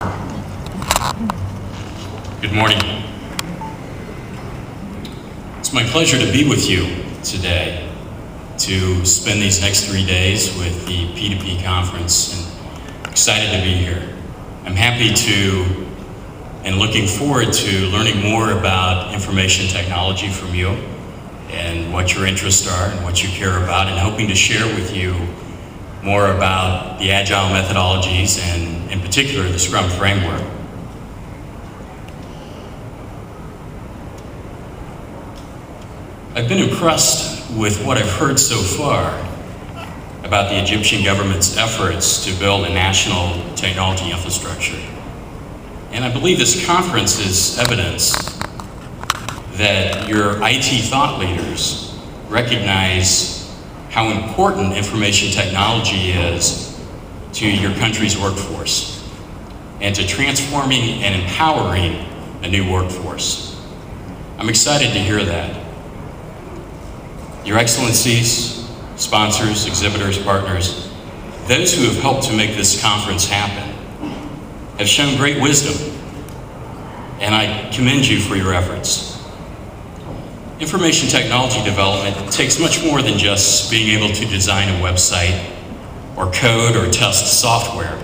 Good morning. It's my pleasure to be with you today to spend these next 3 days with the P2P conference, and excited to be here. I'm happy to and looking forward to learning more about information technology from you and what your interests are and what you care about, and hoping to share with you more about the Agile methodologies and in particular the Scrum framework. I've been impressed with what I've heard so far about the Egyptian government's efforts to build a national technology infrastructure. And I believe this conference is evidence that your IT thought leaders recognize how important information technology is to your country's workforce and to transforming and empowering a new workforce. I'm excited to hear that. Your Excellencies, sponsors, exhibitors, partners, those who have helped to make this conference happen have shown great wisdom, and I commend you for your efforts. Information technology development takes much more than just being able to design a website or code or test software.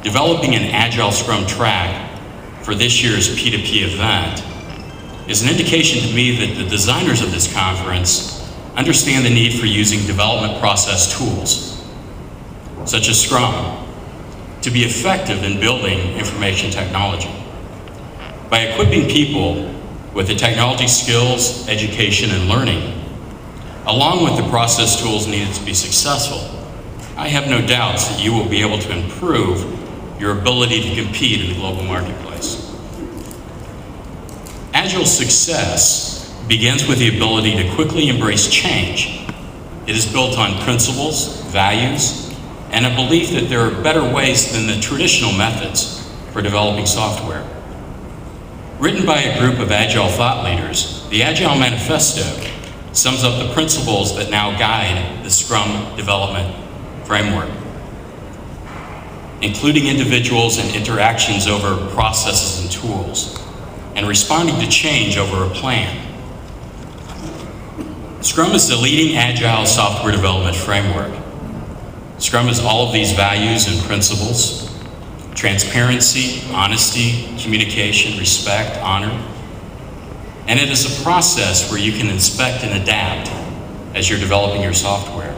Developing an Agile Scrum track for this year's P2P event is an indication to me that the designers of this conference understand the need for using development process tools, such as Scrum, to be effective in building information technology. By equipping people with the technology skills, education, and learning, along with the process tools needed to be successful, I have no doubts that you will be able to improve your ability to compete in the global marketplace. Agile success begins with the ability to quickly embrace change. It is built on principles, values, and a belief that there are better ways than the traditional methods for developing software. Written by a group of Agile thought leaders, the Agile Manifesto sums up the principles that now guide the Scrum development framework, including individuals and interactions over processes and tools, and responding to change over a plan. Scrum is the leading Agile software development framework. Scrum is all of these values and principles: transparency, honesty, communication, respect, honor. And it is a process where you can inspect and adapt as you're developing your software.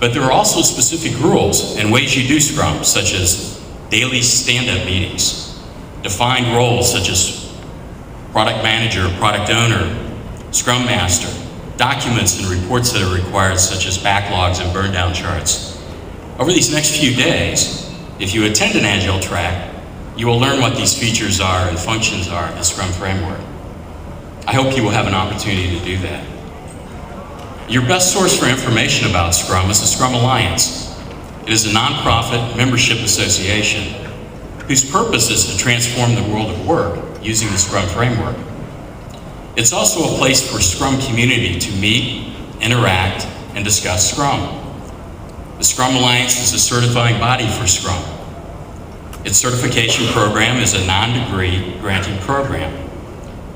But there are also specific rules and ways you do Scrum, such as daily stand-up meetings, defined roles such as product manager, product owner, Scrum master, documents and reports that are required, such as backlogs and burn down charts. Over these next few days, if you attend an Agile track, you will learn what these features are and functions are of the Scrum framework. I hope you will have an opportunity to do that. Your best source for information about Scrum is the Scrum Alliance. It is a nonprofit membership association whose purpose is to transform the world of work using the Scrum framework. It's also a place for Scrum community to meet, interact, and discuss Scrum. The Scrum Alliance is a certifying body for Scrum. Its certification program is a non-degree granting program.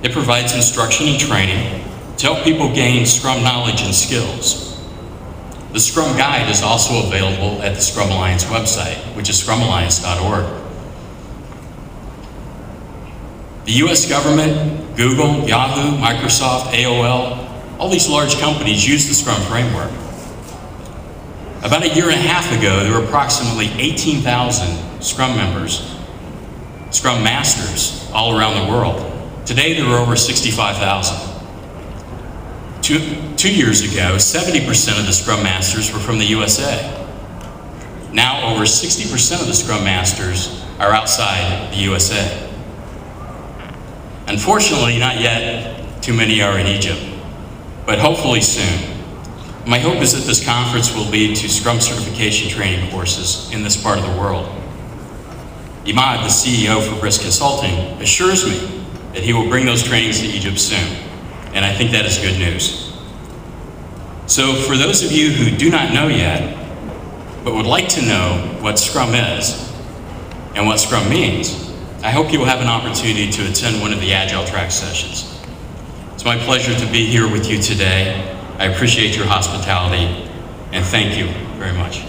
It provides instruction and training to help people gain Scrum knowledge and skills. The Scrum Guide is also available at the Scrum Alliance website, which is scrumalliance.org. The US government, Google, Yahoo, Microsoft, AOL, all these large companies use the Scrum framework. About a year and a half ago, there were approximately 18,000 Scrum members, Scrum masters all around the world. Today, there are over 65,000. Two years ago, 70% of the Scrum Masters were from the USA. Now, over 60% of the Scrum Masters are outside the USA. Unfortunately, not yet too many are in Egypt, but hopefully soon. My hope is that this conference will lead to Scrum certification training courses in this part of the world. Imad, the CEO for Brisk Consulting, assures me that he will bring those trainings to Egypt soon, and I think that is good news. So for those of you who do not know yet, but would like to know what Scrum is, and what Scrum means, I hope you will have an opportunity to attend one of the Agile Track sessions. It's my pleasure to be here with you today. I appreciate your hospitality, and thank you very much.